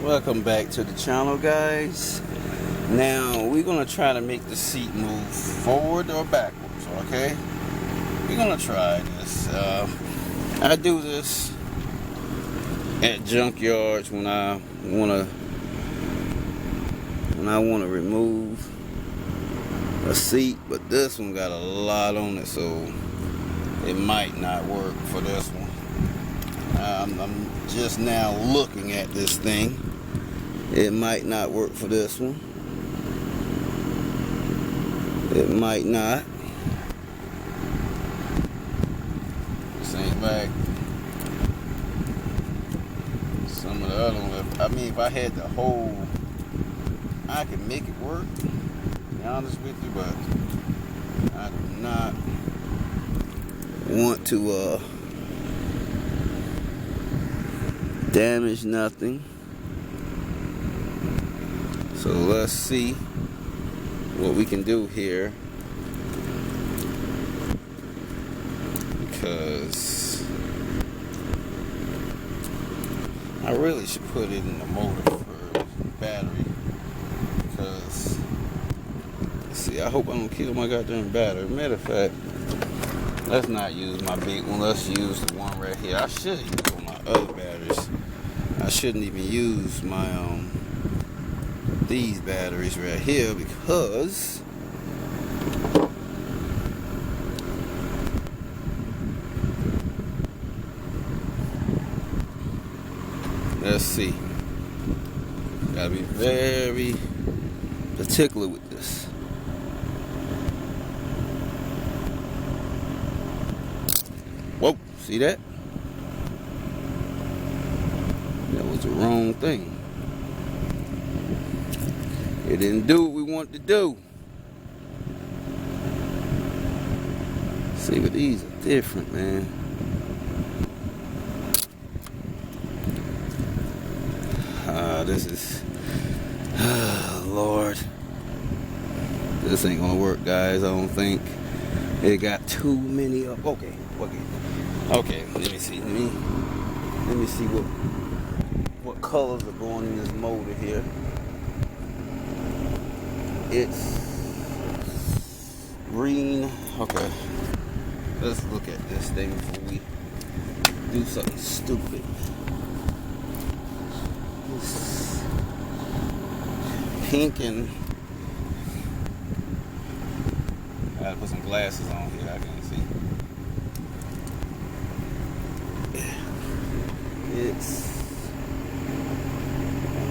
Welcome back to the channel, guys. Now we're gonna try to make the seat move forward or backwards. Okay, we're gonna try this. I do this at junkyards when I wanna remove a seat, but this one got a lot on it, so it might not work for this one. I'm just now looking at this thing. It might not work for this one. It might not. This ain't like some of the other ones. I mean, if I had the whole, I could make it work, to be honest with you, but I do not want to damage nothing. So let's see what we can do here, because I really should put it in the motor for battery, because see, I hope I don't kill my goddamn battery. Matter of fact, let's not use my big one, let's use the one right here. I should use on my other batteries. I shouldn't even use my these batteries right here, because let's see, gotta be very particular with this. Whoa, see that? That was the wrong thing. It didn't do what we wanted to do. See, but these are different, man. This is, Lord. This ain't gonna work, guys, I don't think. It got too many up. Okay, let me see. Let me see what colors are going in this motor here. It's green. Okay, let's look at this thing before we do something stupid. It's pink, and I gotta put some glasses on here. I can't see. It's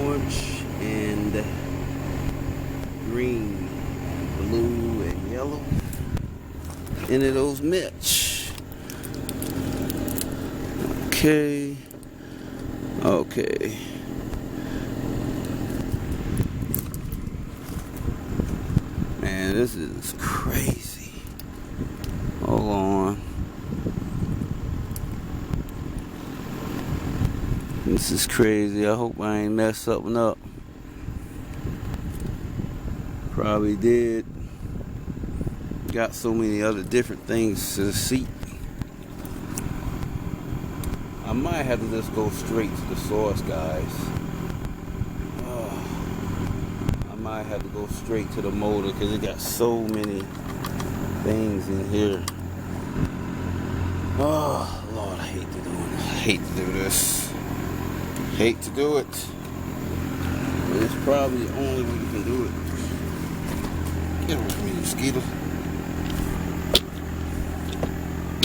orange and green, blue, and yellow. Into those mitch. Okay. Man, this is crazy. Hold on. This is crazy. I hope I ain't messed something up. Probably did. Got so many other different things to the seat. I might have to just go straight to the source, guys. I might have to go straight to the motor, because it got so many things in here. Oh, Lord, I hate to do it. I hate to do this. Hate to do it. But it's probably the only way you can do it. Get away from me, mosquito.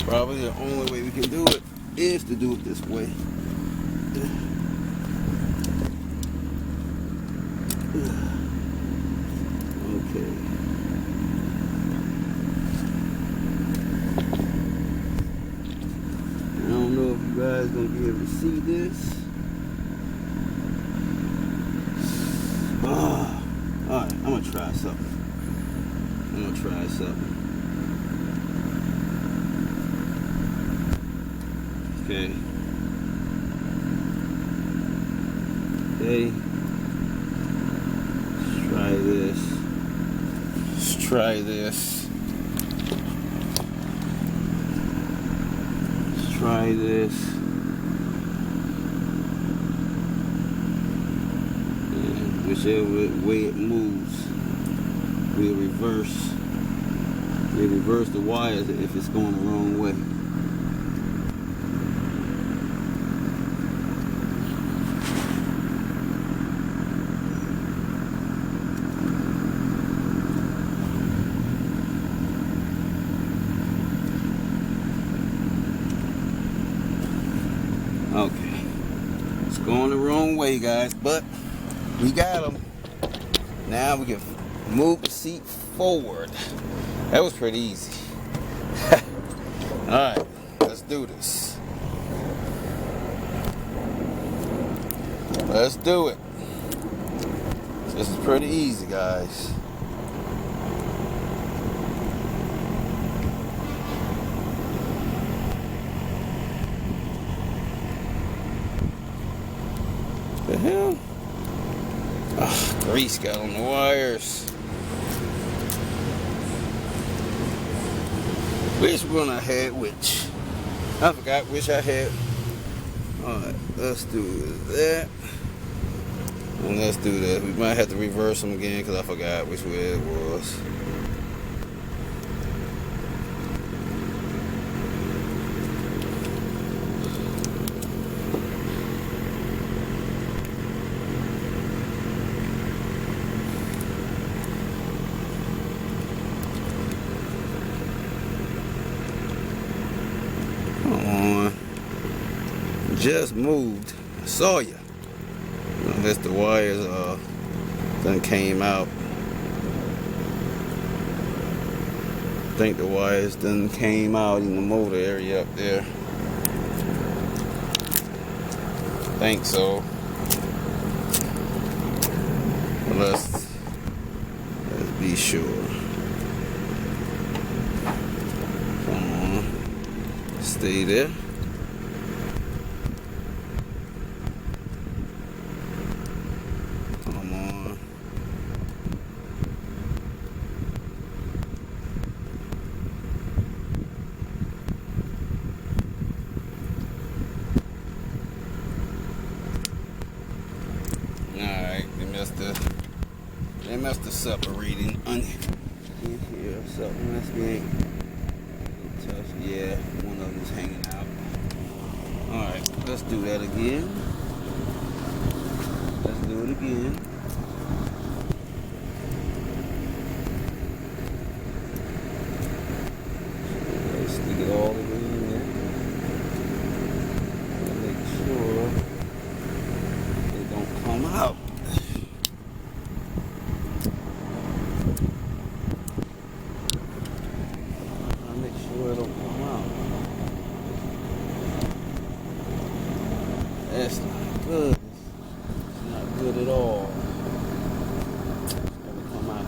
Probably the only way we can do it is to do it this way. Okay. I don't know if you guys gonna be able to see this. Alright, I'm gonna try something. Okay. Let's try this. try this. whichever way it moves, we'll reverse the wires if it's going the wrong way. Okay, it's going the wrong way, guys, but we got them. Now we can move the seat forward. That was pretty easy. Alright, let's do this. Let's do it. This is pretty easy, guys. The hell? Ah, grease got on the wires. Which one I had which? I forgot which I had. Alright, let's do that. And let's do that. We might have to reverse them again because I forgot which way it was. Come on. Just moved. I saw you. Unless the wires done came out. I think the wires done came out in the motor area up there. I think so. But let's be sure. Come on. Stay there. Come on. Alright, they must have separating in here. Something must be tough. Yeah, one of them is hanging out. Alright, let's do that again. Let's do it again. Let's stick it all the way in there. Make sure they don't come out. Make sure it don't come out. That's not good. It's not good at all. It'll come out.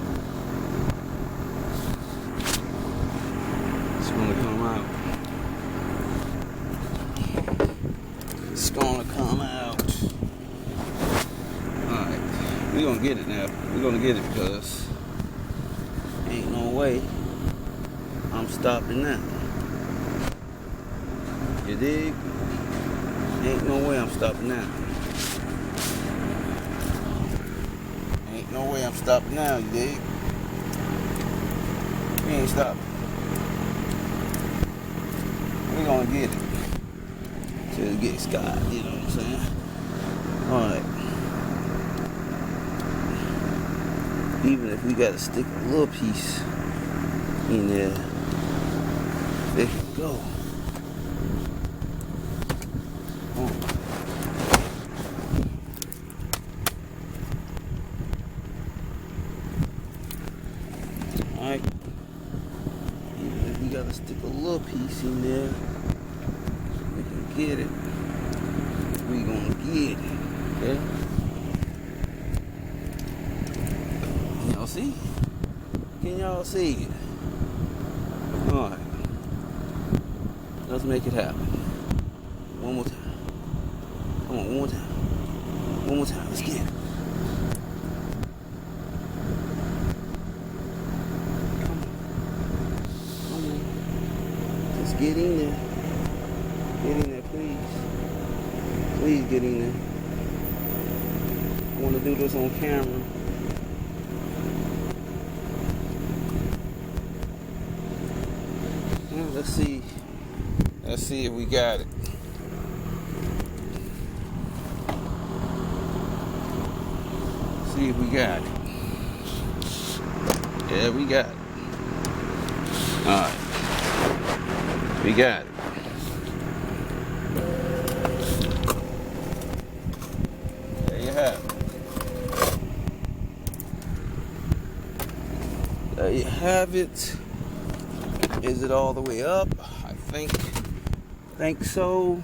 It's gonna come out. It's gonna come out. Alright. We're gonna get it now. We're gonna get it because ain't no way I'm stopping now. You dig? Ain't no way I'm stopping now. Ain't no way I'm stopping now, you dig? We ain't stopping. We're gonna get it. Till it gets Scott, you know what I'm saying? Alright. Even if we gotta stick a little piece in there, there you go. Alright. Even if we gotta stick a little piece in there, we can get it. We gonna get it. Okay? Can y'all see? Can y'all see it? Alright. Let's make it happen. One more time. Come on, one more time. One more time. Let's get it. Come on. Just get in there. Get in there, please. Please get in there. I want to do this on camera. let's see if we got it. See if we got it. Yeah, we got it. Alright. We got it. There you have it. There you have it. Is it all the way up? I think so.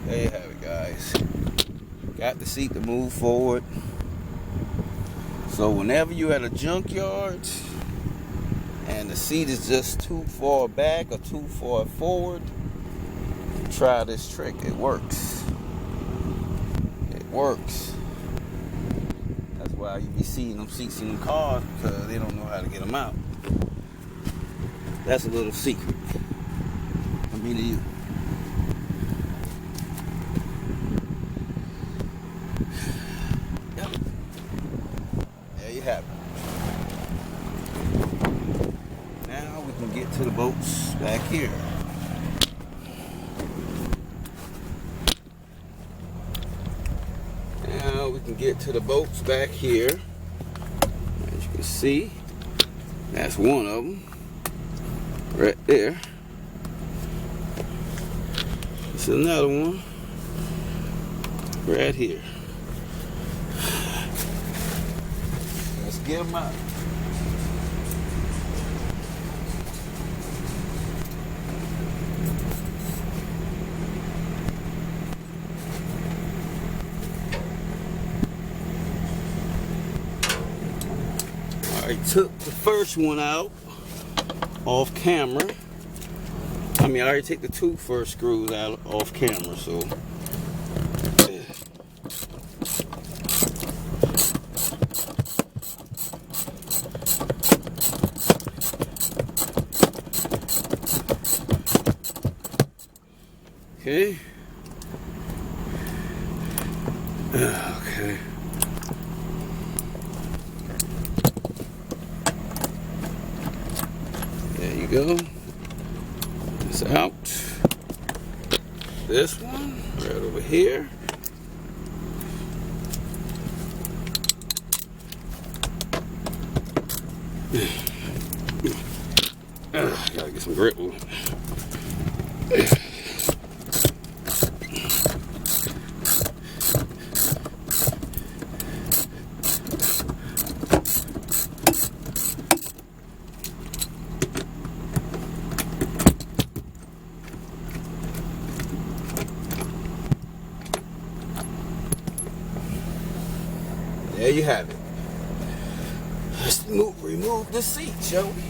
There you have it, guys. Got the seat to move forward. So whenever you're at a junkyard and the seat is just too far back or too far forward, try this trick. It works. It works. That's why you be seeing them seats in the cars, because they don't know how to get them out. That's a little secret from me to you. Yep. There you have it. Now we can get to the boats back here. Now we can get to the boats back here. As you can see, that's one of them. Right there. This is another one. Right here. Let's get them out. I took the first one out off camera. I already take the two first screws out off camera, so okay. Okay. There you go. It's out. This one right over here. Gotta get some grip with it. There you have it. Let's remove the seat, shall we?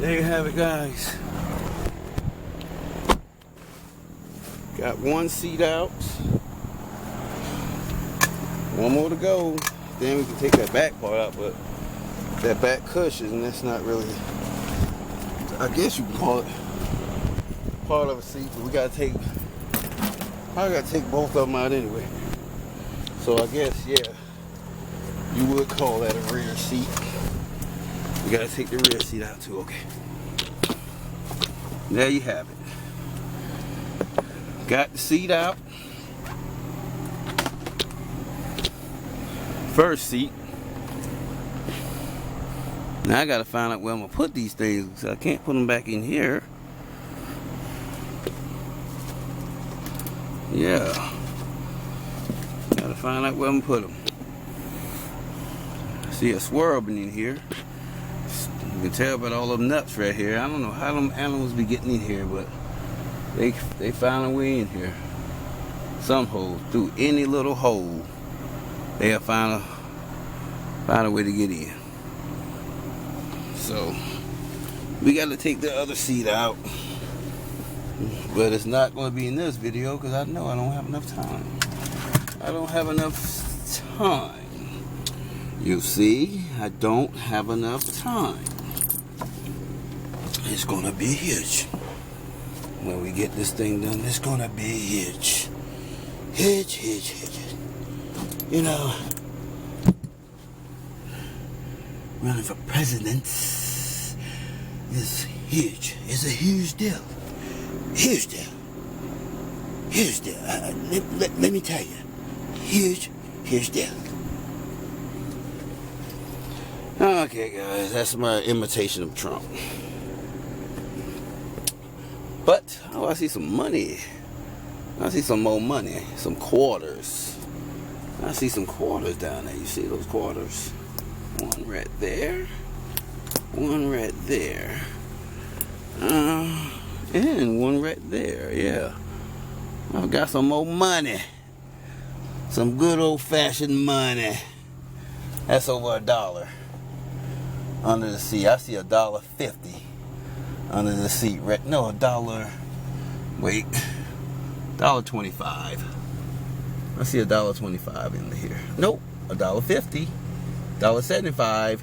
there you have it, guys. Got one seat out. One more to go. Then we can take that back part out, but that back cushion, that's not really, I guess you can call it part of a seat, but we gotta take, I gotta take both of them out anyway. So I guess, yeah, you would call that a rear seat. We gotta take the rear seat out too, okay. There you have it. Got the seat out. First seat. Now I gotta find out where I'm gonna put these things. I can't put them back in here. Yeah. Gotta find out where I'm gonna put them. I see a swerving in here. You can tell by all them nuts right here. I don't know how them animals be getting in here, but they found a way in here. Some holes, through any little hole, they'll find a way to get in. So we got to take the other seat out, but it's not going to be in this video because I know I don't have enough time. I don't have enough time. You see, I don't have enough time. It's going to be huge. When we get this thing done, it's going to be huge. Huge. You know, running for president is huge. It's a huge deal. Huge deal. Let me tell you. Huge deal. Okay, guys, that's my imitation of Trump. But, oh, I see some money. I see some more money. Some quarters. I see some quarters down there. You see those quarters? One right there. One right there. And one right there. Yeah. I've got some more money. Some good old-fashioned money. That's over $1 under the seat. I see $1.50 under the seat. Right? No, $1. Wait. $1.25. I see $1.25 in here. Nope. $1.50. $1.75.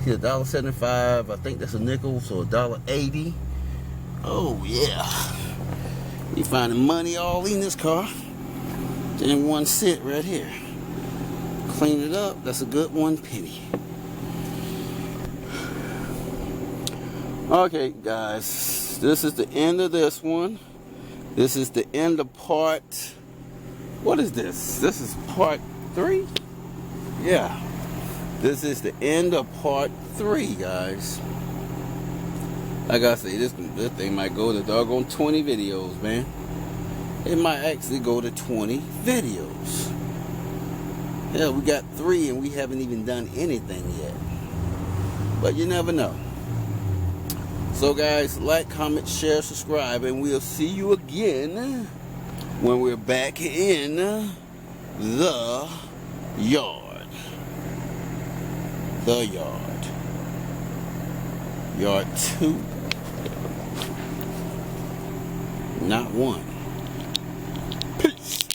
See $1.75. I think that's a nickel, so $1.80. Oh yeah. You finding money all in this car. In one sit right here. Clean it up. That's a good 1 penny. Okay, guys. This is the end of this one. This is the end of part. What is this? This is part 3? Yeah. This is the end of part 3, guys. Like I say, this thing might go to doggone 20 videos, man. It might actually go to 20 videos. Hell, we got 3 and we haven't even done anything yet. But you never know. So guys, like, comment, share, subscribe, and we'll see you again when we're back in the yard. The yard. Yard 2. Not 1.